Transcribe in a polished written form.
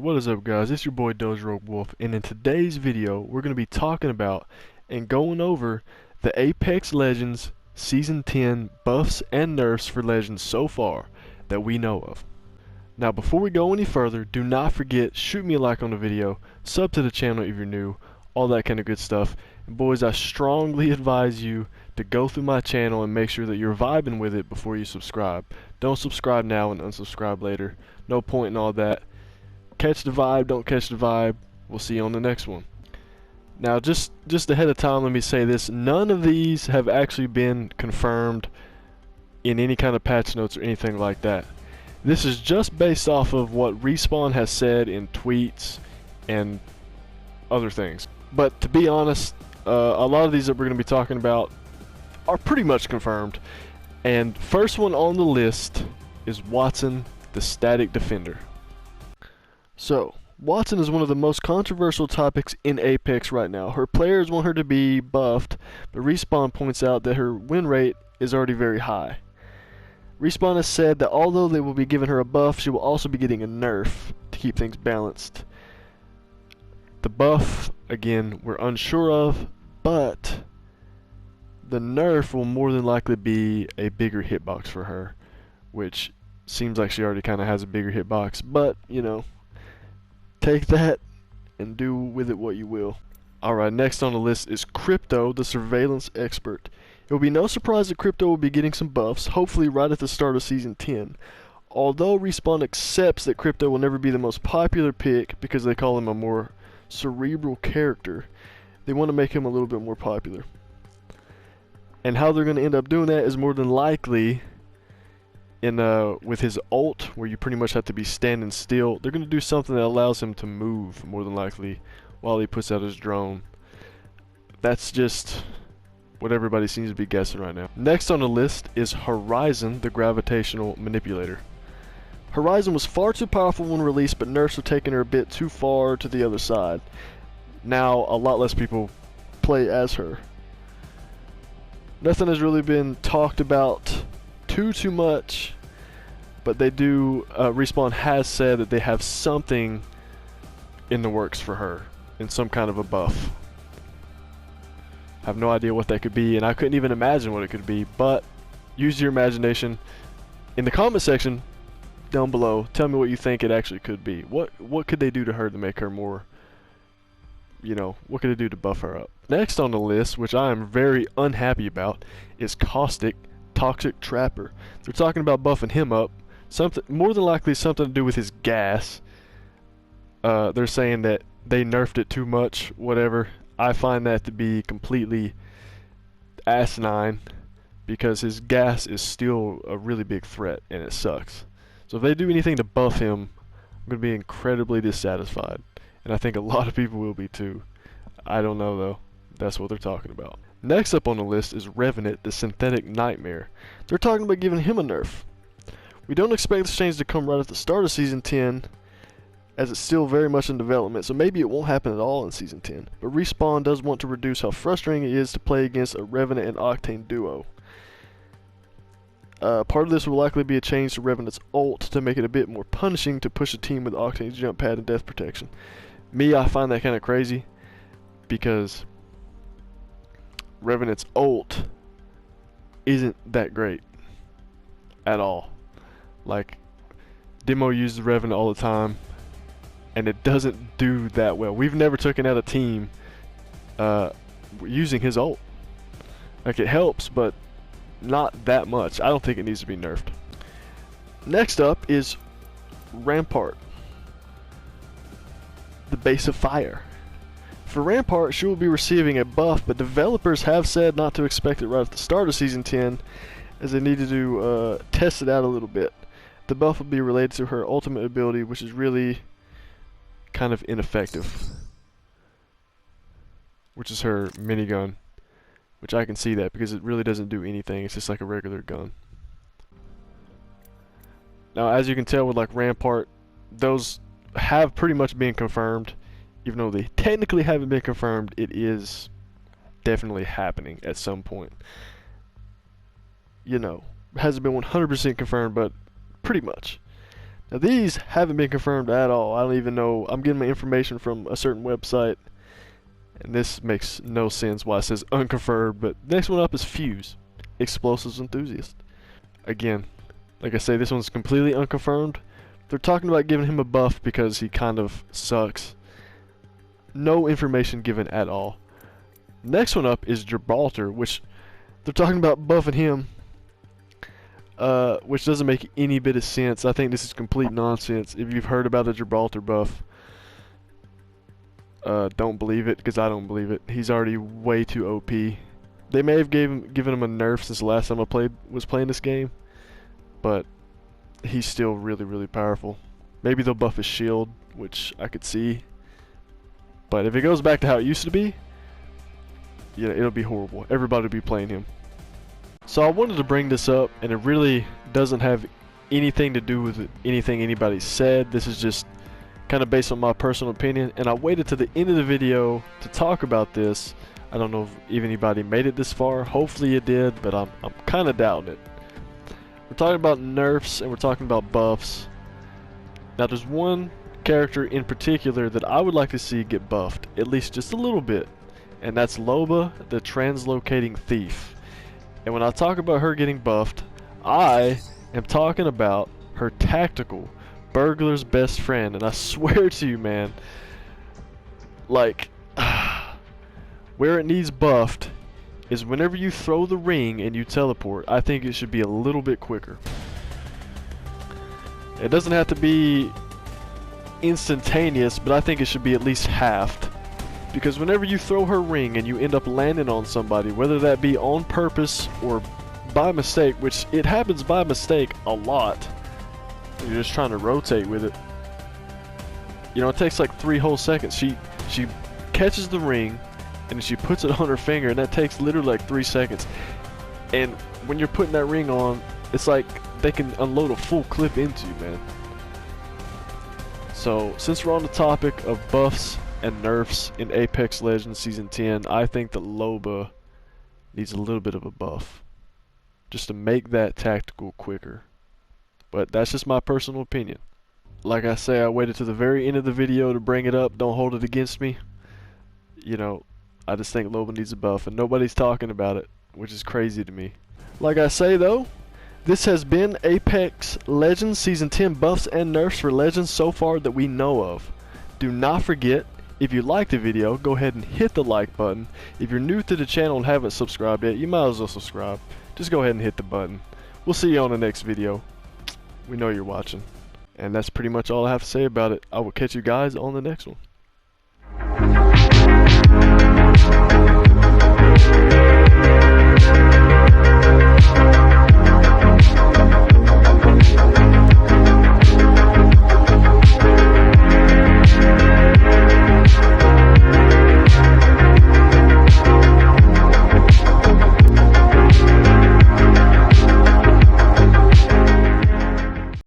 What is up, guys? It's your boy Rogue Wolf, and in today's video we're going to be talking about and going over the Apex Legends Season 10 buffs and nerfs for Legends so far that we know of. Now before we go any further, do not forget, shoot me a like on the video, sub to the channel if you're new, all that kind of good stuff. And boys, I strongly advise you to go through my channel and make sure that you're vibing with it before you subscribe. Don't subscribe now and unsubscribe later. No point in all that. Catch the vibe, don't catch the vibe. We'll see you on the next one. Now just ahead of time, let me say this. None of these have actually been confirmed in any kind of patch notes or anything like that. This is just based off of what Respawn has said in tweets and other things. But to be honest, a lot of these that we're going to be talking about are pretty much confirmed. And first one on the list is Wattson, the Static Defender. So, Wattson is one of the most controversial topics in Apex right now. Her players want her to be buffed, but Respawn points out that her win rate is already very high. Respawn has said that although they will be giving her a buff, she will also be getting a nerf to keep things balanced. The buff, again, we're unsure of, but the nerf will more than likely be a bigger hitbox for her, which seems like she already kind of has a bigger hitbox, but, you know, take that and do with it what you will. Alright, next on the list is Crypto, the Surveillance Expert. It will be no surprise that Crypto will be getting some buffs, hopefully right at the start of Season 10. Although Respawn accepts that Crypto will never be the most popular pick because they call him a more cerebral character, they want to make him a little bit more popular. And how they're going to end up doing that is more than likely in with his ult, where you pretty much have to be standing still. They're going to do something that allows him to move, more than likely, while he puts out his drone. That's just what everybody seems to be guessing right now. Next on the list is Horizon, the Gravitational Manipulator. Horizon was far too powerful when released, but nerfs have taken her a bit too far to the other side. Now, a lot less people play as her. Nothing has really been talked about too much, but they do, Respawn has said that they have something in the works for her, in some kind of a buff. I have no idea what that could be, and I couldn't even imagine what it could be, but use your imagination. In the comment section down below, tell me what you think it actually could be. What could they do to her to make her more, you know, what could they do to buff her up? Next on the list, which I am very unhappy about, is Caustic, Toxic Trapper. They're talking about buffing him up. Something more than likely something to do with his gas. They're saying that they nerfed it too much, whatever. I find that to be completely asinine, because his gas is still a really big threat and it sucks. So if they do anything to buff him, I'm going to be incredibly dissatisfied. And I think a lot of people will be too. I don't know though. That's what they're talking about. Next up on the list is Revenant, the Synthetic Nightmare. They're talking about giving him a nerf. We don't expect this change to come right at the start of Season 10, as it's still very much in development, so maybe it won't happen at all in Season 10. But Respawn does want to reduce how frustrating it is to play against a Revenant and Octane duo. Part of this will likely be a change to Revenant's ult to make it a bit more punishing to push a team with Octane's jump pad and death protection. Me, I find that kind of crazy, because Revenant's ult isn't that great at all. Like, Demo uses Revenant all the time, and it doesn't do that well. We've never taken out a team using his ult. Like, it helps, but not that much. I don't think it needs to be nerfed. Next up is Rampart, the Base of Fire. For Rampart, she will be receiving a buff, but developers have said not to expect it right at the start of Season 10, as they needed to test it out a little bit. The buff will be related to her ultimate ability, which is really kind of ineffective, which is her minigun, which I can see that because it really doesn't do anything. It's just like a regular gun. Now, as you can tell with like Rampart, those have pretty much been confirmed. Even though they technically haven't been confirmed, it is definitely happening at some point. You know, hasn't been 100% confirmed, but pretty much. Now these haven't been confirmed at all. I don't even know. I'm getting my information from a certain website, and this makes no sense why it says unconfirmed. But next one up is Fuse, Explosives Enthusiast. Again, like I say, this one's completely unconfirmed. They're talking about giving him a buff because he kind of sucks. No information given at all. Next one up is Gibraltar, which they're talking about buffing him, which doesn't make any bit of sense. I think this is complete nonsense. If you've heard about the Gibraltar buff, don't believe it, because I don't believe it. He's already way too OP. They may have given him a nerf since the last time I was playing this game, but he's still really, really powerful. Maybe they'll buff his shield, which I could see. But if it goes back to how it used to be, yeah, it'll be horrible. Everybody will be playing him. So I wanted to bring this up, and it really doesn't have anything to do with anything anybody said. This is just kind of based on my personal opinion, and I waited to the end of the video to talk about this. I don't know if anybody made it this far. Hopefully you did, but I'm kind of doubting it. We're talking about nerfs and we're talking about buffs. Now there's one character in particular that I would like to see get buffed, at least just a little bit, and that's Loba, the translocating thief. And when I talk about her getting buffed, I am talking about her tactical, burglar's best friend. And I swear to you, man, like, where it needs buffed is whenever you throw the ring and you teleport. I think it should be a little bit quicker. It doesn't have to be instantaneous, but I think it should be at least halved. Because whenever you throw her ring and you end up landing on somebody, whether that be on purpose or by mistake, which it happens by mistake a lot, you're just trying to rotate with it. You know, it takes like 3 whole seconds. She catches the ring and she puts it on her finger, and that takes literally like 3 seconds. And when you're putting that ring on, it's like they can unload a full clip into you, man. So since we're on the topic of buffs and nerfs in Apex Legends Season 10, I think that Loba needs a little bit of a buff, just to make that tactical quicker. But that's just my personal opinion. Like I say, I waited to the very end of the video to bring it up. Don't hold it against me. You know, I just think Loba needs a buff, and nobody's talking about it, which is crazy to me. Like I say though, this has been Apex Legends Season 10 buffs and nerfs for Legends so far that we know of. Do not forget, if you liked the video, go ahead and hit the like button. If you're new to the channel and haven't subscribed yet, you might as well subscribe. Just go ahead and hit the button. We'll see you on the next video. We know you're watching. And that's pretty much all I have to say about it. I will catch you guys on the next one.